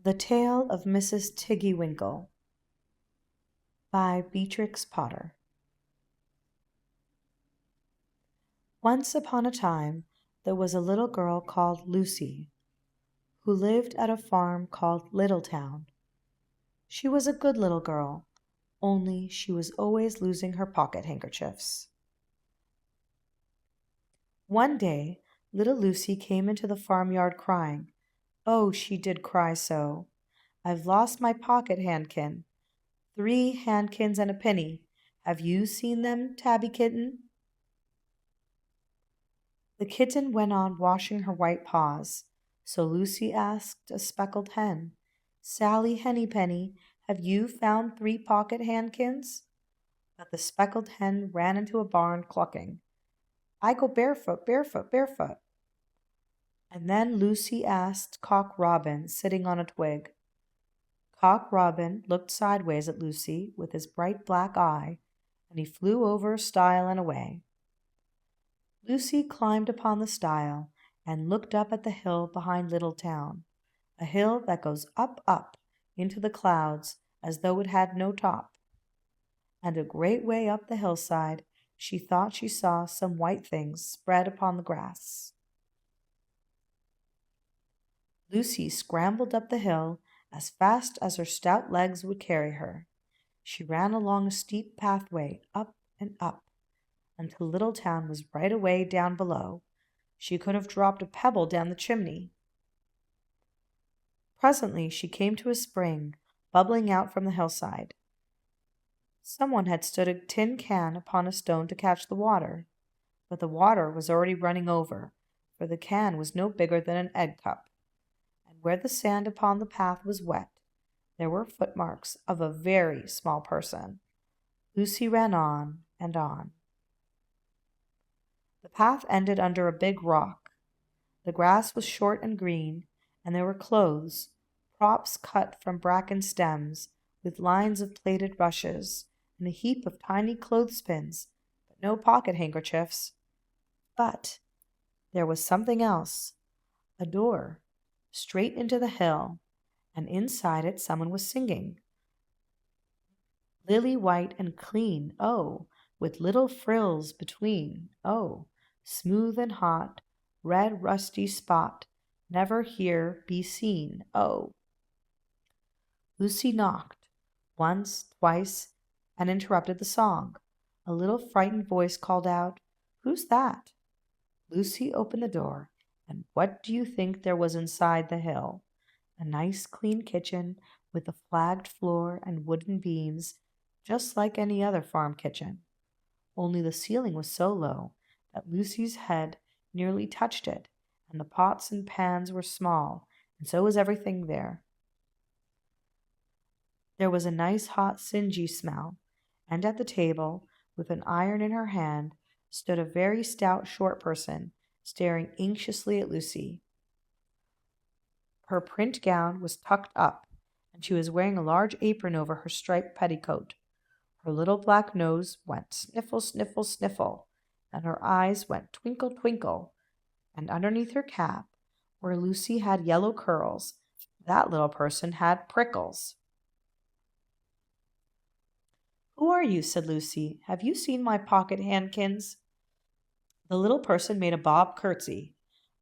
The Tale of Mrs. Tiggy-Winkle by Beatrix Potter. Once upon a time there was a little girl called Lucy, who lived at a farm called Littletown. She was a good little girl, only she was always losing her pocket handkerchiefs. One day little Lucy came into the farmyard crying. Oh, she did cry so! I've lost my pocket handkin. 3 handkins and a penny. Have you seen them, Tabby Kitten? The kitten went on washing her white paws, so Lucy asked a speckled hen, Sally Hennypenny, have you found 3 pocket handkins? But the speckled hen ran into a barn clucking, I go barefoot, barefoot, barefoot. And then Lucy asked Cock Robin, sitting on a twig. Cock Robin looked sideways at Lucy with his bright black eye, and he flew over a stile and away. Lucy climbed upon the stile and looked up at the hill behind Littletown, a hill that goes up, up into the clouds as though it had no top. And a great way up the hillside she thought she saw some white things spread upon the grass. Lucy scrambled up the hill as fast as her stout legs would carry her. She ran along a steep pathway, up and up, until Littletown was right away down below. She could have dropped a pebble down the chimney. Presently she came to a spring, bubbling out from the hillside. Someone had stood a tin can upon a stone to catch the water, but the water was already running over, for the can was no bigger than an egg cup. And where the sand upon the path was wet, there were footmarks of a very small person. Lucy ran on and on. The path ended under a big rock. The grass was short and green, and there were clothes, props cut from bracken stems, with lines of plaited rushes, and a heap of tiny clothespins, but no pocket handkerchiefs. But there was something else, a door, straight into the hill, and inside it someone was singing. Lily white and clean, oh, with little frills between, oh, smooth and hot, red rusty spot, never here be seen, oh. Lucy knocked, once, twice, and interrupted the song. A little frightened voice called out, Who's that? Lucy opened the door, and what do you think there was inside the hill? A nice clean kitchen with a flagged floor and wooden beams, just like any other farm kitchen. Only the ceiling was so low that Lucy's head nearly touched it, and the pots and pans were small, and so was everything there. There was a nice hot singy smell, and at the table, with an iron in her hand, stood a very stout short person, staring anxiously at Lucy. Her print gown was tucked up, and she was wearing a large apron over her striped petticoat. Her little black nose went sniffle, sniffle, sniffle, and her eyes went twinkle, twinkle, and underneath her cap, where Lucy had yellow curls, that little person had prickles. Who are you? Said Lucy. Have you seen my pocket handkins? The little person made a bob curtsy.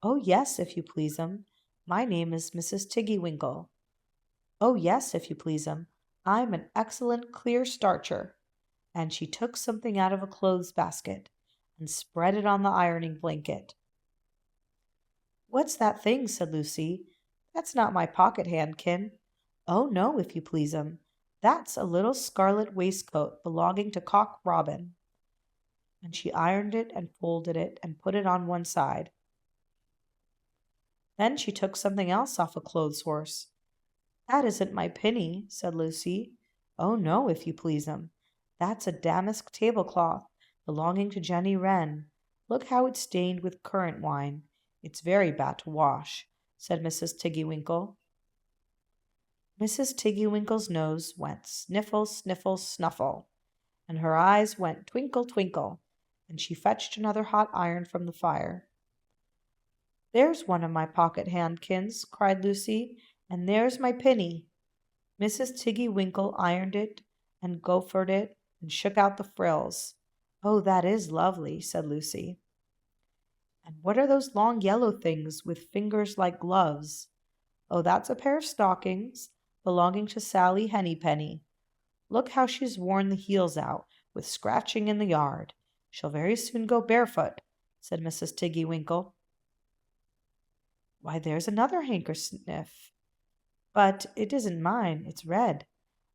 Oh, yes, if you please'm. My name is Mrs. Tiggy-Winkle. Oh, yes, if you please'm. I'm an excellent clear starcher. And she took something out of a clothes basket and spread it on the ironing blanket. What's that thing? Said Lucy. That's not my pocket handkin. Oh, no, if you please'm. That's a little scarlet waistcoat belonging to Cock Robin. And she ironed it and folded it and put it on one side. Then she took something else off a clothes horse. That isn't my pinny, said Lucy. Oh, no, if you please'm. That's a damask tablecloth belonging to Jenny Wren. Look how it's stained with currant wine. It's very bad to wash, said Mrs. Tiggy-Winkle. Mrs. Tiggy-Winkle's nose went sniffle, sniffle, snuffle, and her eyes went twinkle, twinkle, and she fetched another hot iron from the fire. There's one of my pocket handkins, cried Lucy, And there's my pinny. Mrs. Tiggy-Winkle ironed it and gophered it and shook out the frills. Oh, that is lovely, said Lucy. And what are those long yellow things with fingers like gloves? Oh, that's a pair of stockings belonging to Sally Hennypenny. Look how she's worn the heels out with scratching in the yard. She'll very soon go barefoot, said Mrs. Tiggy-Winkle. Why, there's another handkerchief. But it isn't mine, it's red.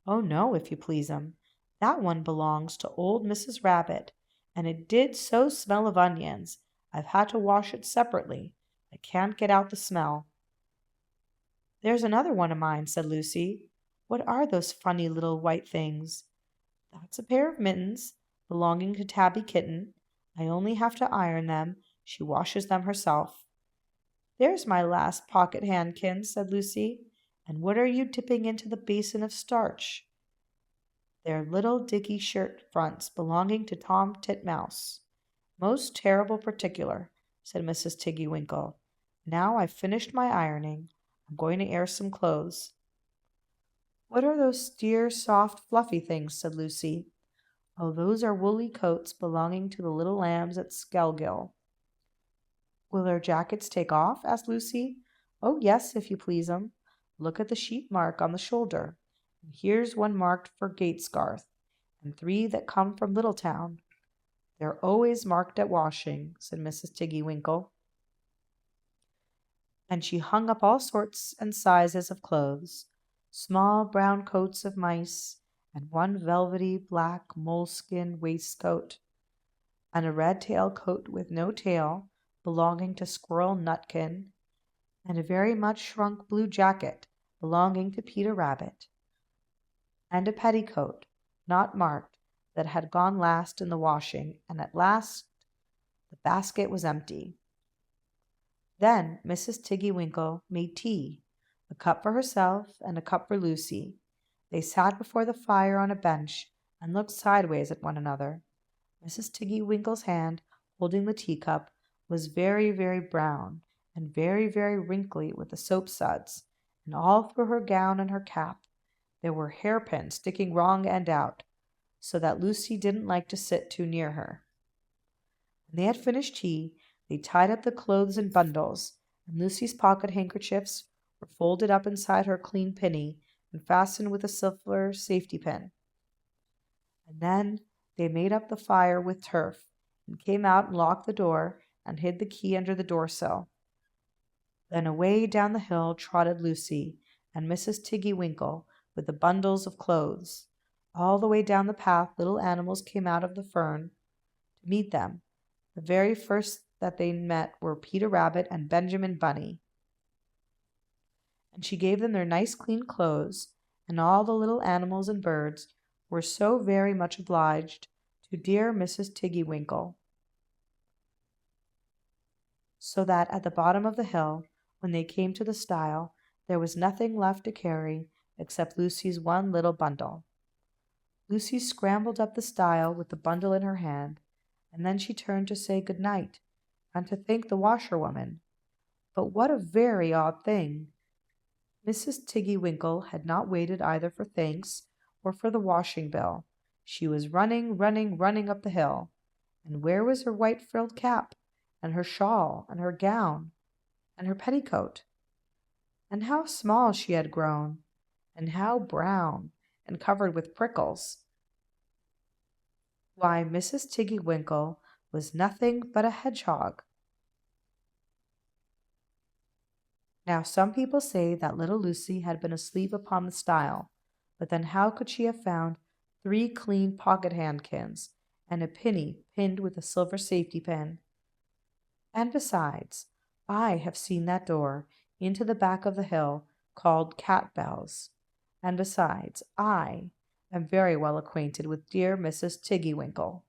Oh, no, if you please'm. That one belongs to old Mrs. Rabbit, and it did so smell of onions. I've had to wash it separately. I can't get out the smell. There's another one of mine, said Lucy. What are those funny little white things? That's a pair of mittens belonging to Tabby Kitten. I only have to iron them. She washes them herself. There's my last pocket handkin, said Lucy. And what are you dipping into the basin of starch? They're little dicky shirt fronts belonging to Tom Titmouse. Most terrible particular, said Mrs. Tiggy-Winkle. Now I've finished my ironing. I'm going to air some clothes. What are those dear, soft, fluffy things? Said Lucy. Oh, those are woolly coats belonging to the little lambs at Skelgill. Will their jackets take off? Asked Lucy. Oh, yes, if you please'm. Look at the sheep mark on the shoulder. And here's one marked for Gatesgarth, and 3 that come from Littletown. They're always marked at washing, said Mrs. Tiggy-Winkle. And she hung up all sorts and sizes of clothes, small brown coats of mice, and one velvety black moleskin waistcoat, and a red tail coat with no tail, belonging to Squirrel Nutkin, and a very much shrunk blue jacket, belonging to Peter Rabbit, and a petticoat, not marked, that had gone last in the washing, and at last the basket was empty. Then Mrs. Tiggy-Winkle made tea, a cup for herself and a cup for Lucy. They sat before the fire on a bench and looked sideways at one another. Mrs. Tiggy-Winkle's hand, holding the teacup, was very, very brown and very, very wrinkly with the soap suds, and all through her gown and her cap there were hairpins sticking wrong end out, so that Lucy didn't like to sit too near her. When they had finished tea, they tied up the clothes in bundles, and Lucy's pocket handkerchiefs were folded up inside her clean pinny and fastened with a silver safety pin. And then they made up the fire with turf, and came out and locked the door and hid the key under the door-sill. Then away down the hill trotted Lucy and Mrs. Tiggy-Winkle with the bundles of clothes. All the way down the path little animals came out of the fern to meet them. The very first that they met were Peter Rabbit and Benjamin Bunny. And she gave them their nice clean clothes, and all the little animals and birds were so very much obliged to dear Mrs. Tiggy-Winkle, so that at the bottom of the hill, when they came to the stile, there was nothing left to carry except Lucy's one little bundle. Lucy scrambled up the stile with the bundle in her hand, and then she turned to say good night and to thank the washerwoman. But what a very odd thing! Mrs. Tiggy-Winkle had not waited either for thanks or for the washing bill. She was running, running, running up the hill. And where was her white frilled cap, and her shawl, and her gown, and her petticoat? And how small she had grown, and how brown, and covered with prickles! Why, Mrs. Tiggy-Winkle was nothing but a hedgehog. Now some people say that little Lucy had been asleep upon the stile, but then how could she have found 3 clean pocket handkins, and a pinny pinned with a silver safety pin? And besides, I have seen that door into the back of the hill called Cat Bells. And besides, I am very well acquainted with dear Mrs. Tiggy-Winkle.